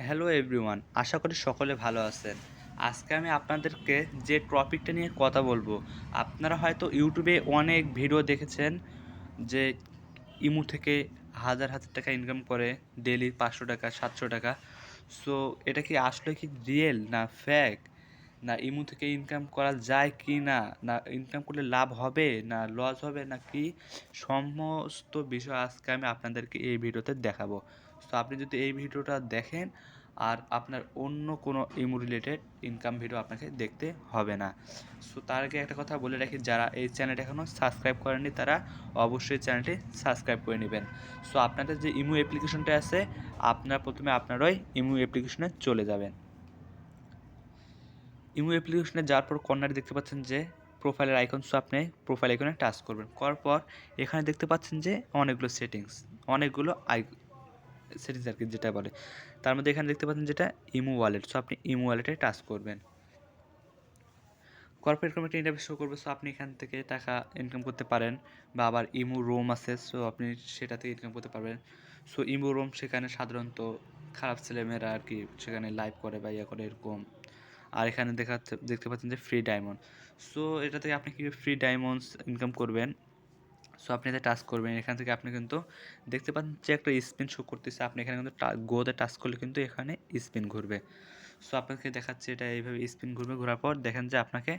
Hello everyone, আশা করি সকলে ভালো আছেন। আজকে আমি আপনাদেরকে যে টপিকটা নিয়ে কথা বলবো, আপনারা হয়তো ইউটিউবে অনেক ভিডিও দেখেছেন যে ইমু থেকে হাজার হাজার টাকা ইনকাম করে ডেলি 500 টাকা 700 টাকা। সো এটা কি আসলে কি রিয়েল না ফেক, না ইমু থেকে ইনকাম করা যায় কি না, না ইনকাম করলে লাভ হবে না লস হবে না কি, সমস্ত বিষয় আজকে আমি আপনাদেরকে এই ভিডিওতে দেখাবো। সো আপনি যদি এই ভিডিওটা দেখেন আর আপনার অন্য কোনো ইমু রিলেটেড ইনকাম ভিডিও আপনাকে দেখতে হবে না। সো তার আগে একটা কথা বলে রাখি, যারা এই চ্যানেলটা এখনও সাবস্ক্রাইব করেননি তারা অবশ্যই চ্যানেলটি সাবস্ক্রাইব করে নেবেন। সো আপনাদের যে ইমু অ্যাপ্লিকেশনটা আছে, আপনারা প্রথমে আপনার ওই ইমু অ্যাপ্লিকেশনে চলে যাবেন। ইমো অ্যাপ্লিকেশনে যাওয়ার পর কর্নারে দেখতে পাচ্ছেন যে প্রোফাইলের আইকন। সো আপনি প্রোফাইল আইকনে টাচ করবেন, করার পর এখানে দেখতে পাচ্ছেন যে অনেকগুলো সেটিংস, অনেকগুলো সেটিংস আর কি যেটা বলে, তার মধ্যে এখানে দেখতে পাচ্ছেন যেটা ইমো ওয়ালেট। সো আপনি ইমো ওয়ালেটে টাচ করবেন, কর্পোরেট কোনো একটা ইন্টারফেস শো করবে। সো আপনি এখান থেকে টাকা ইনকাম করতে পারেন, বা আবার ইমো রোম আছে, সো আপনি সেটা থেকে ইনকাম করতে পারবেন। সো ইমো রোম সেখানে সাধারণত খারাপ ছেলেমেয়েরা আর কি সেখানে লাইভ করে বা ইয়ে করে এরকম। আর এখানে দেখতে পাচ্ছেন যে ফ্রি ডায়মন্ড। সো এটা থেকে আপনি কীভাবে ফ্রি ডায়মন্ডস ইনকাম করবেন। সো আপনি এতে টাচ করবেন, এখান থেকে আপনি কিন্তু দেখতে পাচ্ছেন যে একটা স্পিন শো করতেছে। আপনি এখানে কিন্তু গোতে টাচ করলে কিন্তু এখানে স্পিন ঘুরবে। সো আপনাকে দেখাচ্ছে এটা এইভাবে স্পিন ঘুরবে, ঘোরার পর দেখেন যে আপনাকে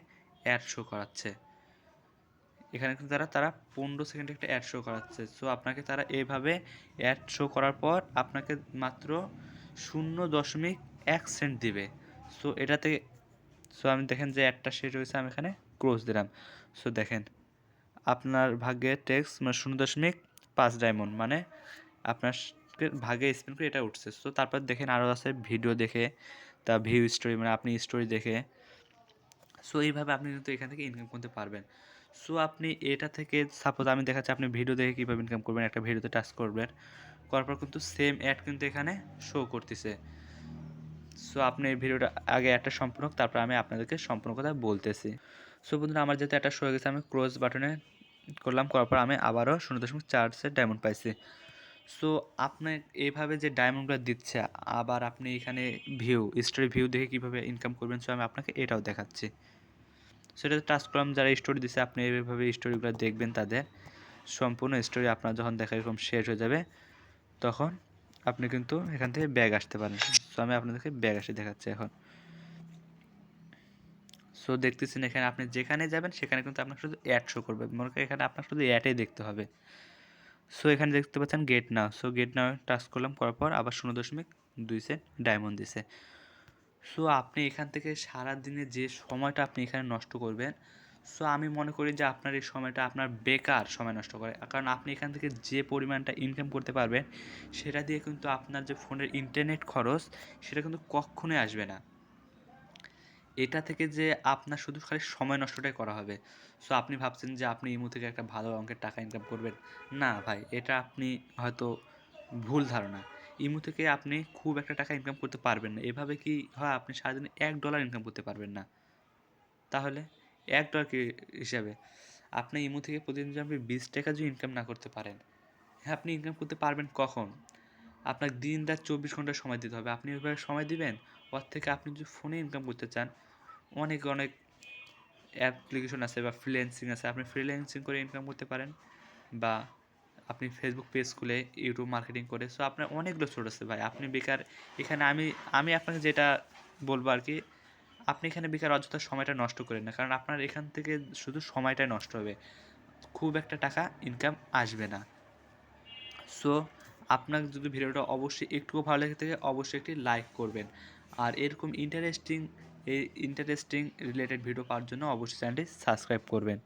অ্যাড শো করাচ্ছে। এখানে কিন্তু তারা 15 সেকেন্ডে একটা অ্যাড শো করাচ্ছে। সো আপনাকে তারা এইভাবে অ্যাড শো করার পর আপনাকে মাত্র 0.1 সেন্ট দিবে। সো এটাতে আমি দেখেন যে অ্যাডটা শেষ হয়েছে, আমি এখানে ক্লোজ দিলাম। সো দেখেন আপনার ভাগ্যে টেক্স মানে 0.5 ডায়মন্ড, মানে আপনার ভাগে স্পেন্ড করে এটা উঠছে। সো তারপর দেখেন আরও আছে ভিডিও দেখে, তা ভিউ স্টোরি মানে আপনি স্টোরি দেখে। সো এইভাবে আপনি কিন্তু এখান থেকে ইনকাম করতে পারবেন। সো আপনি এটা থেকে সাপোজ আমি দেখাচ্ছি আপনি ভিডিও দেখে কীভাবে ইনকাম করবেন। একটা ভিডিওতে টাচ করবেন, করার পর কিন্তু সেম অ্যাড কিন্তু এখানে শো করতেছে। সো আপনি এই ভিডিওটা আগে একটা সম্পূর্ণ, তারপর আমি আপনাদেরকে সম্পূর্ণ কথা বলতেছি। সো বন্ধুরা, আমার যেহেতু একটা শো হয়ে গেছে, আমি ক্লোজ বাটনে করলাম, করার পর আমি আবারও 0.4 ডায়মন্ড পাইছি। সো আপনি এইভাবে যে ডায়মন্ডগুলো দিচ্ছে, আবার আপনি এখানে স্টোরি ভিউ দেখে কীভাবে ইনকাম করবেন, সো আমি আপনাকে এটাও দেখাচ্ছি। সেটাতে টাচ করলাম, যারা স্টোরি দিচ্ছে আপনি এইভাবে স্টোরিগুলো দেখবেন, তাদের সম্পূর্ণ স্টোরি আপনার যখন দেখা এরকম শেষ হয়ে যাবে তখন আপনি কিন্তু এখান থেকে ব্যাগ আসতে পারেন। সো আমি আপনাদেরকে ব্যাগ আসে দেখাচ্ছি এখন। সো দেখতেছেন এখানে আপনি যেখানে যাবেন সেখানে কিন্তু আপনার শুধু অ্যাড শো করবে, মনে করেন এখানে আপনার শুধু অ্যাডই দেখতে হবে। সো এখানে দেখতে পাচ্ছেন গেট নাও। সো গেট নাও টাচ করলাম, করার পর আবার 0.2 সেন্ট ডায়মন্ড দিছে। সো আপনি এখান থেকে সারাদিনে যে সময়টা আপনি এখানে নষ্ট করবেন, সো আমি মনে করি যে আপনার এই সময়টা আপনার বেকার সময় নষ্ট করে, কারণ আপনি এখান থেকে যে পরিমাণটা ইনকাম করতে পারবেন সেটা দিয়ে কিন্তু আপনার যে ফোনের ইন্টারনেট খরচ সেটা কিন্তু কখনোই আসবে না। এটা থেকে যে আপনার শুধু খালি সময় নষ্টটাই করা হবে। সো আপনি ভাবছেন যে আপনি ইমো থেকে একটা ভালো অঙ্কের টাকা ইনকাম করবেন। না ভাই, এটা আপনি হয়তো ভুল ধারণা। ইমো থেকে আপনি খুব একটা টাকা ইনকাম করতে পারবেন না। এভাবে কি হয়, আপনি সারাদিনে $1 ইনকাম করতে পারবেন না। তাহলে $1 কি হিসাবে? আপনি ইমো থেকে প্রতিদিন যদি আপনি ৳20 যদি ইনকাম না করতে পারেন, হ্যাঁ, আপনি ইনকাম করতে পারবেন কখন? আপনাকে দিন-রাত 24 ঘন্টা সময় দিতে হবে। আপনি ওইভাবে সময় দিবেন? ওর থেকে আপনি যদি ফোনে ইনকাম করতে চান, অনেক অনেক অ্যাপ্লিকেশন আছে বা ফ্রিল্যান্সিং আছে, আপনি ফ্রিল্যান্সিং করে ইনকাম করতে পারেন, বা আপনি ফেসবুক পেজ খুলে ইউটিউব মার্কেটিং করে। সো আপনার অনেকগুলো সোর্স আছে ভাই, আপনি বেকার এখানে আমি আপনাকে যেটা বলবো আর কি, আপনি এখানে বেকার অযথা সময়টা নষ্ট করেন না, কারণ আপনার এখান থেকে শুধু সময়টাই নষ্ট হবে, খুব একটা টাকা ইনকাম আসবে না। সো আপনার যদি ভিডিওটা অবশ্যই একটুও ভালো লেগে থাকে অবশ্যই একটি লাইক করবেন, আর এরকম ইন্টারেস্টিং রিলেটেড ভিডিও পাওয়ার জন্য অবশ্যই চ্যানেলটি সাবস্ক্রাইব করবেন।